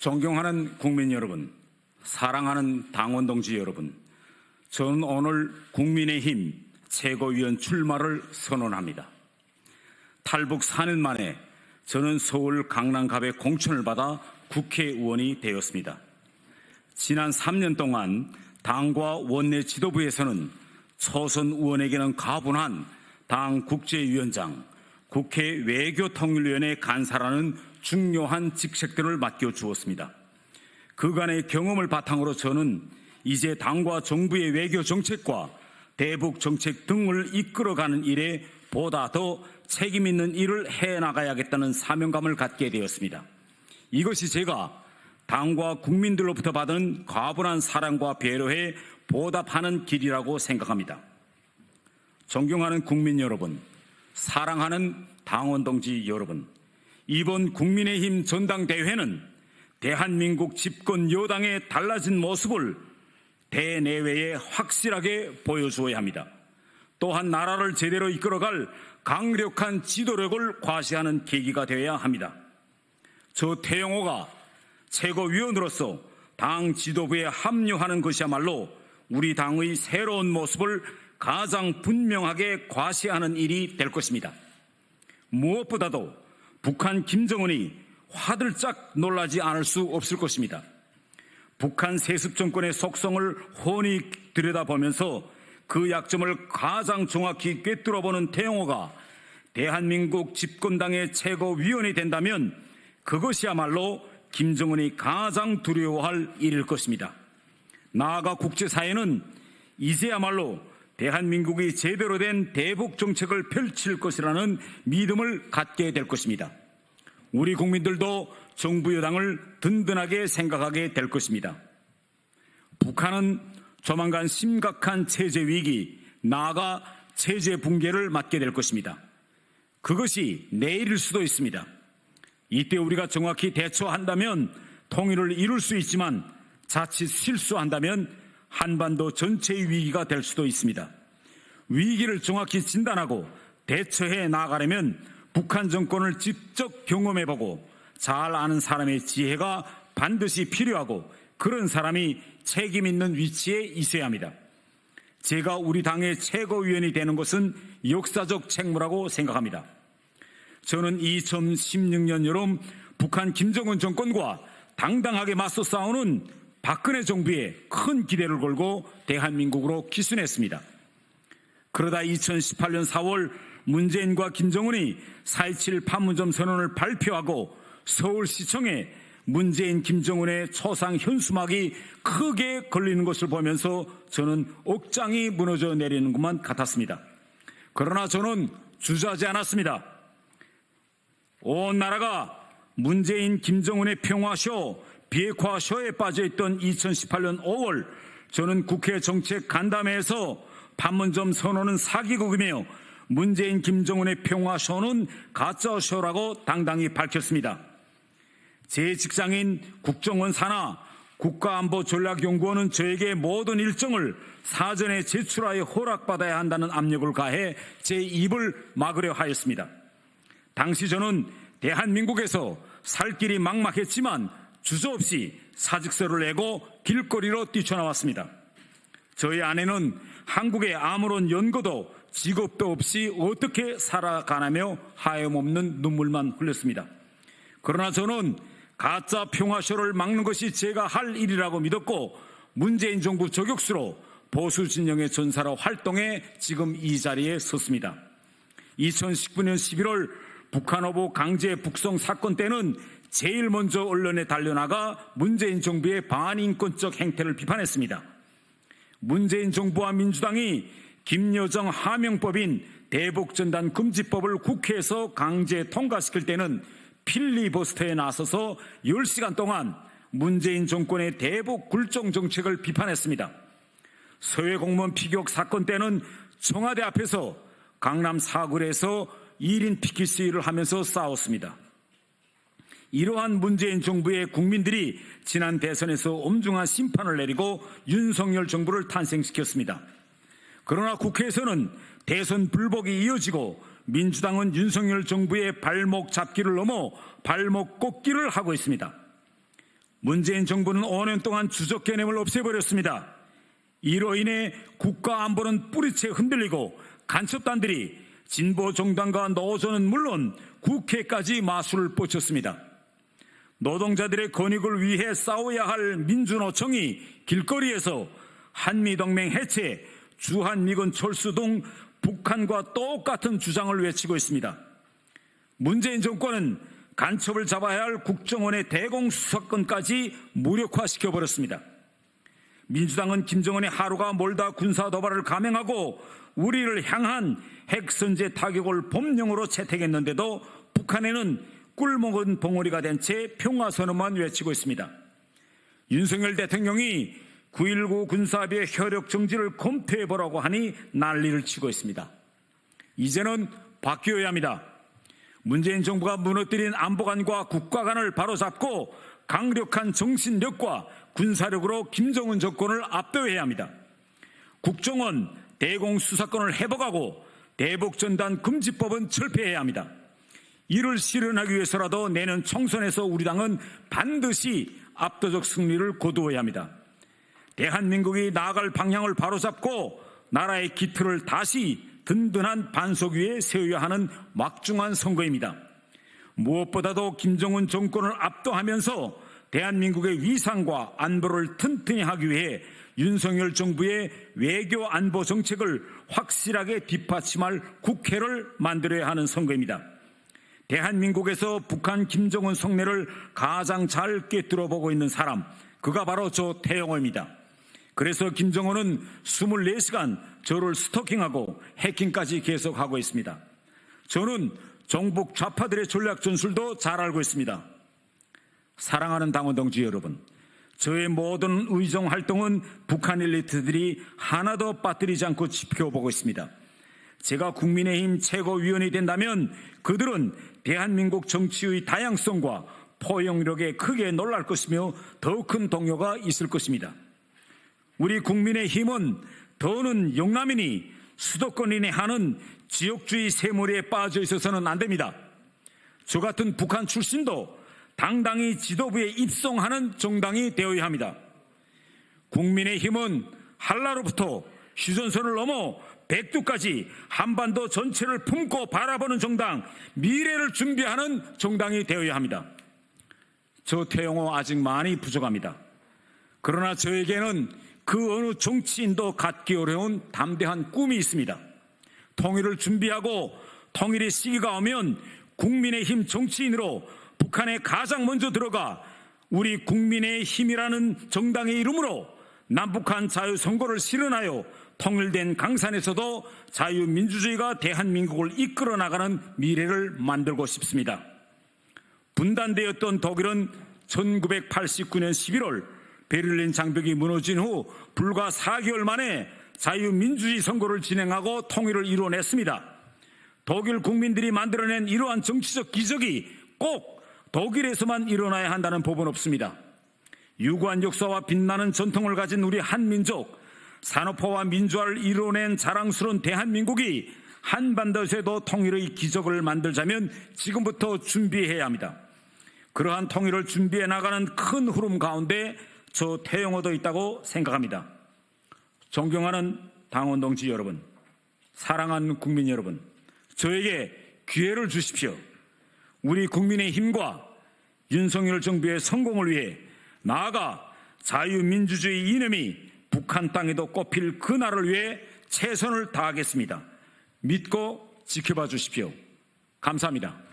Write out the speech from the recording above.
존경하는 국민 여러분, 사랑하는 당원 동지 여러분, 저는 오늘 국민의힘 최고위원 출마를 선언합니다. 탈북 4년 만에 저는 서울 강남갑의 공천을 받아 국회의원이 되었습니다. 지난 3년 동안 당과 원내 지도부에서는 초선 의원에게는 가분한 당 국제위원장, 국회 외교통일위원회 간사라는 중요한 직책들을 맡겨주었습니다. 그간의 경험을 바탕으로 저는 이제 당과 정부의 외교 정책과 대북 정책 등을 이끌어가는 일에 보다 더 책임 있는 일을 해나가야겠다는 사명감을 갖게 되었습니다. 이것이 제가 당과 국민들로부터 받은 과분한 사랑과 배려에 보답하는 길이라고 생각합니다. 존경하는 국민 여러분, 사랑하는 당원 동지 여러분, 이번 국민의힘 전당대회는 대한민국 집권 여당의 달라진 모습을 대내외에 확실하게 보여주어야 합니다. 또한 나라를 제대로 이끌어갈 강력한 지도력을 과시하는 계기가 되어야 합니다. 저 태영호가 최고위원으로서 당 지도부에 합류하는 것이야말로 우리 당의 새로운 모습을 가장 분명하게 과시하는 일이 될 것입니다. 무엇보다도 북한 김정은이 화들짝 놀라지 않을 수 없을 것입니다. 북한 세습 정권의 속성을 훤히 들여다보면서 그 약점을 가장 정확히 꿰뚫어보는 태영호가 대한민국 집권당의 최고위원이 된다면 그것이야말로 김정은이 가장 두려워할 일일 것입니다. 나아가 국제사회는 이제야말로 대한민국이 제대로 된 대북 정책을 펼칠 것이라는 믿음을 갖게 될 것입니다. 우리 국민들도 정부 여당을 든든하게 생각하게 될 것입니다. 북한은 조만간 심각한 체제 위기, 나아가 체제 붕괴를 맞게 될 것입니다. 그것이 내일일 수도 있습니다. 이때 우리가 정확히 대처한다면 통일을 이룰 수 있지만 자칫 실수한다면 한반도 전체의 위기가 될 수도 있습니다. 위기를 정확히 진단하고 대처해 나가려면 북한 정권을 직접 경험해보고 잘 아는 사람의 지혜가 반드시 필요하고 그런 사람이 책임 있는 위치에 있어야 합니다. 제가 우리 당의 최고위원이 되는 것은 역사적 책무라고 생각합니다. 저는 2016년 여름 북한 김정은 정권과 당당하게 맞서 싸우는 박근혜 정부에 큰 기대를 걸고 대한민국으로 기순했습니다. 그러다 2018년 4월 문재인과 김정은이 4.27 판문점 선언을 발표하고 서울시청에 문재인, 김정은의 초상 현수막이 크게 걸리는 것을 보면서 저는 억장이 무너져 내리는 것만 같았습니다. 그러나 저는 주저하지 않았습니다. 온 나라가 문재인, 김정은의 평화쇼, 비핵화쇼에 빠져있던 2018년 5월 저는 국회 정책 간담회에서 판문점 선언은 사기극이며 문재인, 김정은의 평화쇼는 가짜쇼라고 당당히 밝혔습니다. 제 직장인 국정원 산하 국가안보전략연구원은 저에게 모든 일정을 사전에 제출하여 허락받아야 한다는 압력을 가해 제 입을 막으려 하였습니다. 당시 저는 대한민국에서 살 길이 막막했지만 주저없이 사직서를 내고 길거리로 뛰쳐나왔습니다. 저희 아내는 한국에 아무런 연고도 직업도 없이 어떻게 살아가나며 하염없는 눈물만 흘렸습니다. 그러나 저는 가짜 평화쇼를 막는 것이 제가 할 일이라고 믿었고 문재인 정부 저격수로 보수 진영의 전사로 활동해 지금 이 자리에 섰습니다. 2019년 11월 북한어부 강제 북송 사건 때는 제일 먼저 언론에 달려나가 문재인 정부의 반인권적 행태를 비판했습니다. 문재인 정부와 민주당이 김여정 하명법인 대북전단 금지법을 국회에서 강제 통과시킬 때는 필리버스터에 나서서 10시간 동안 문재인 정권의 대북 굴종 정책을 비판했습니다. 서해 공무원 피격 사건 때는 청와대 앞에서 강남 사거리에서 1인 피켓 시위를 하면서 싸웠습니다. 이러한 문재인 정부의 국민들이 지난 대선에서 엄중한 심판을 내리고 윤석열 정부를 탄생시켰습니다. 그러나 국회에서는 대선 불복이 이어지고 민주당은 윤석열 정부의 발목 잡기를 넘어 발목 꺾기를 하고 있습니다. 문재인 정부는 5년 동안 주적 개념을 없애버렸습니다. 이로 인해 국가 안보는 뿌리채 흔들리고 간첩단들이 진보 정당과 노조는 물론 국회까지 마술을 뻗쳤습니다. 노동자들의 권익을 위해 싸워야 할 민주노총이 길거리에서 한미동맹 해체, 주한미군 철수 등 북한과 똑같은 주장을 외치고 있습니다. 문재인 정권은 간첩을 잡아야 할 국정원의 대공수사권까지 무력화시켜버렸습니다. 민주당은 김정은의 하루가 멀다 군사 도발을 감행하고 우리를 향한 핵선제 타격을 법령으로 채택했는데도 북한에는 꿀먹은 봉오리가 된 채 평화선언만 외치고 있습니다. 윤석열 대통령이 9.19 군사합의의 효력 정지를 검토해보라고 하니 난리를 치고 있습니다. 이제는 바뀌어야 합니다. 문재인 정부가 무너뜨린 안보관과 국가관을 바로잡고 강력한 정신력과 군사력으로 김정은 정권을 압도해야 합니다. 국정원 대공수사권을 회복하고 대북전단 금지법은 철폐해야 합니다. 이를 실현하기 위해서라도 내년 총선에서 우리 당은 반드시 압도적 승리를 거두어야 합니다. 대한민국이 나아갈 방향을 바로잡고 나라의 기틀을 다시 든든한 반석 위에 세워야 하는 막중한 선거입니다. 무엇보다도 김정은 정권을 압도하면서 대한민국의 위상과 안보를 튼튼히 하기 위해 윤석열 정부의 외교 안보 정책을 확실하게 뒷받침할 국회를 만들어야 하는 선거입니다. 대한민국에서 북한 김정은 속내를 가장 잘 꿰뚫어보고 있는 사람, 그가 바로 저 태영호입니다. 그래서 김정은은 24시간 저를 스토킹하고 해킹까지 계속하고 있습니다. 저는 정북 좌파들의 전략 전술도 잘 알고 있습니다. 사랑하는 당원 동지 여러분, 저의 모든 의정 활동은 북한 엘리트들이 하나도 빠뜨리지 않고 지켜보고 있습니다. 제가 국민의힘 최고위원이 된다면 그들은 대한민국 정치의 다양성과 포용력에 크게 놀랄 것이며 더 큰 동요가 있을 것입니다. 우리 국민의힘은 더는 영남인이 수도권인이 하는 지역주의 세물에 빠져 있어서는 안 됩니다. 저 같은 북한 출신도 당당히 지도부에 입성하는 정당이 되어야 합니다. 국민의힘은 한라로부터 휴전선을 넘어 백두까지 한반도 전체를 품고 바라보는 정당, 미래를 준비하는 정당이 되어야 합니다. 저 태영호 아직 많이 부족합니다. 그러나 저에게는 그 어느 정치인도 갖기 어려운 담대한 꿈이 있습니다. 통일을 준비하고 통일의 시기가 오면 국민의힘 정치인으로 북한에 가장 먼저 들어가 우리 국민의힘이라는 정당의 이름으로 남북한 자유선거를 실현하여 통일된 강산에서도 자유민주주의가 대한민국을 이끌어 나가는 미래를 만들고 싶습니다. 분단되었던 독일은 1989년 11월 베를린 장벽이 무너진 후 불과 4개월 만에 자유민주주의 선거를 진행하고 통일을 이뤄냈습니다. 독일 국민들이 만들어낸 이러한 정치적 기적이 꼭 독일에서만 일어나야 한다는 법은 없습니다. 유구한 역사와 빛나는 전통을 가진 우리 한민족, 산업화와 민주화를 이뤄낸 자랑스러운 대한민국이 한반도에서도 통일의 기적을 만들자면 지금부터 준비해야 합니다. 그러한 통일을 준비해 나가는 큰 흐름 가운데 저 태영호도 있다고 생각합니다. 존경하는 당원 동지 여러분, 사랑하는 국민 여러분, 저에게 기회를 주십시오. 우리 국민의 힘과 윤석열 정부의 성공을 위해 나아가 자유민주주의 이념이 북한 땅에도 꼽힐 그날을 위해 최선을 다하겠습니다. 믿고 지켜봐 주십시오. 감사합니다.